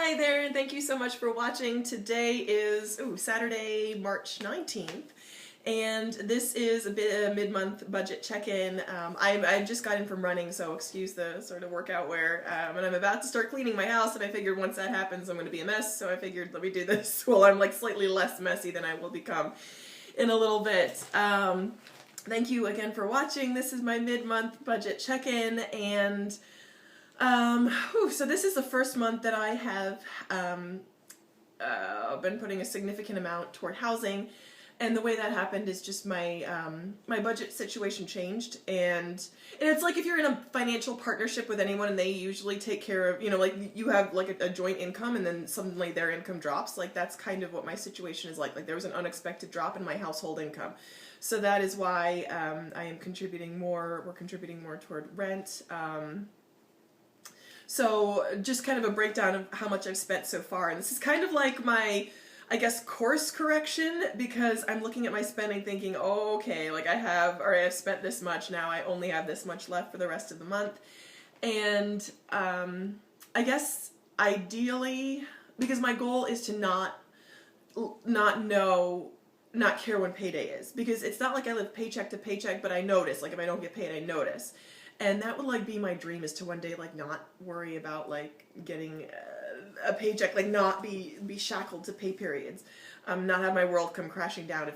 Hi there, and thank you so much for watching. Today is Saturday, March 19th, and this is a bit of a mid-month budget check-in. I just got in from running, so excuse the sort of workout wear, and I'm about to start cleaning my house, and I figured once that happens I'm going to be a mess, so I figured let me do this while I'm like slightly less messy than I will become in a little bit. Thank you again for watching. This is my mid-month budget check-in, and so this is the first month that I have been putting a significant amount toward housing, and the way that happened is just my my budget situation changed, and it's like if you're in a financial partnership with anyone and they usually take care of, like you have like a joint income and then suddenly their income drops, like that's kind of what my situation is like there was an unexpected drop in my household income. So that is why I am contributing more, we're contributing more toward rent. So just kind of a breakdown of how much I've spent so far. And this is kind of like my, I guess, course correction, because I'm looking at my spending thinking, oh, okay, like I've spent this much, now I only have this much left for the rest of the month. And I guess ideally, because my goal is to not care when payday is, because it's not like I live paycheck to paycheck, but I notice, like if I don't get paid, I notice. And that would like be my dream, is to one day like not worry about like getting a paycheck, like not be shackled to pay periods, not have my world come crashing down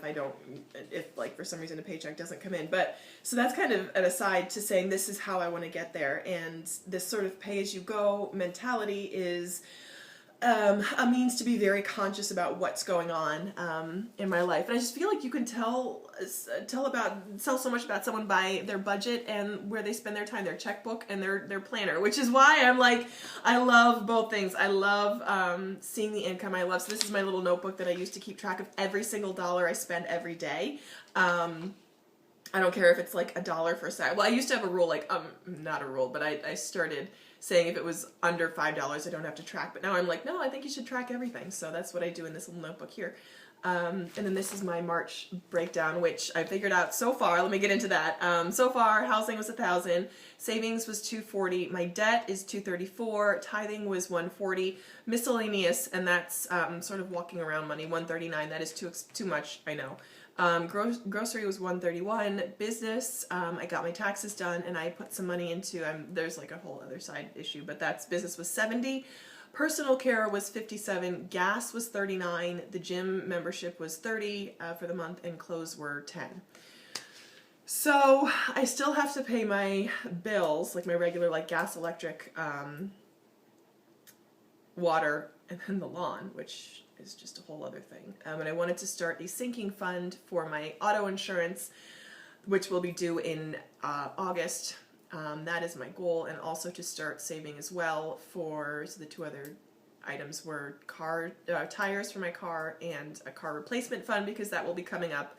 if like for some reason a paycheck doesn't come in. But so that's kind of an aside to saying this is how I want to get there, and this sort of pay as you go mentality is a means to be very conscious about what's going on in my life. And I just feel like you can tell so much about someone by their budget and where they spend their time, their checkbook and their planner, which is why I'm like, I love both things. I love seeing the income. So this is my little notebook that I use to keep track of every single dollar I spend every day. I don't care if it's like $1 for a side. Well, I used to have a rule, like, not a rule, but I started saying if it was under $5, I don't have to track. But now I'm like, no, I think you should track everything. So that's what I do in this little notebook here. And then this is my March breakdown, which I figured out so far. Let me get into that. So far, housing was $1,000, savings was $240, my debt is $234, tithing was $140, miscellaneous, and that's sort of walking around money, $139. That is too much, I know. Grocery was $131. Business, I got my taxes done and I put some money into, there's like a whole other side issue, but that's business was $70. Personal care was $57. Gas was $39. The gym membership was $30 for the month, and clothes were $10. So I still have to pay my bills, like my regular like gas, electric, water, and then the lawn, which is just a whole other thing. And I wanted to start a sinking fund for my auto insurance, which will be due in August. That is my goal, and also to start saving as well so the two other items were tires for my car and a car replacement fund, because that will be coming up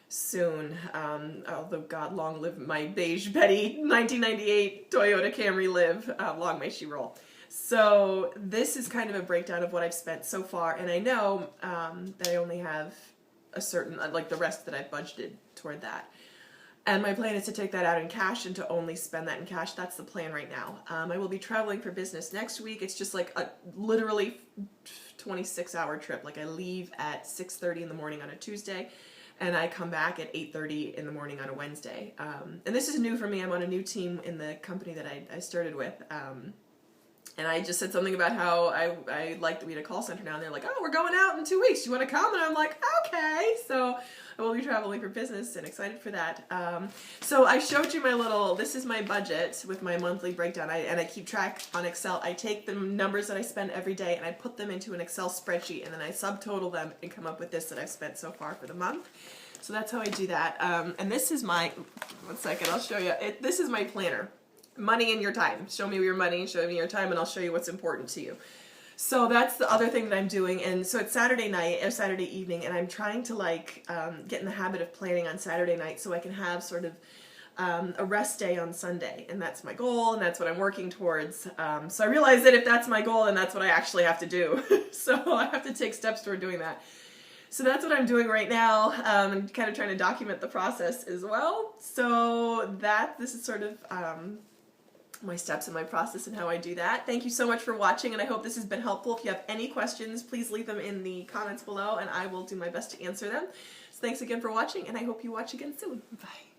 soon. Although God, long live my beige Betty 1998 Toyota Camry Live, long may she roll. So this is kind of a breakdown of what I've spent so far, and I know that I only have a certain, like the rest that I've budgeted toward that. And my plan is to take that out in cash and to only spend that in cash. That's the plan right now. I will be traveling for business next week. It's just like a literally 26-hour trip. Like I leave at 6:30 in the morning on a Tuesday, and I come back at 8:30 in the morning on a Wednesday. And this is new for me. I'm on a new team in the company that I started with. And I just said something about how I like that we had a call center now, and they're like, oh, we're going out in 2 weeks. You want to come? And I'm like, okay. So I will be traveling for business and excited for that. So I showed you this is my budget with my monthly breakdown. And I keep track on Excel. I take the numbers that I spend every day and I put them into an Excel spreadsheet, and then I subtotal them and come up with this that I've spent so far for the month. So that's how I do that. And this is one second, I'll show you. This is my planner. Money and your time. Show me your money, show me your time, and I'll show you what's important to you. So that's the other thing that I'm doing. And so it's Saturday night or Saturday evening, and I'm trying to like get in the habit of planning on Saturday night so I can have sort of a rest day on Sunday. And that's my goal, and that's what I'm working towards. So I realize that if that's my goal, then that's what I actually have to do. So I have to take steps toward doing that. So that's what I'm doing right now, and kind of trying to document the process as well. So this is sort of my steps and my process and how I do that. Thank you so much for watching, and I hope this has been helpful. If you have any questions, please leave them in the comments below, and I will do my best to answer them. So thanks again for watching, and I hope you watch again soon. Bye.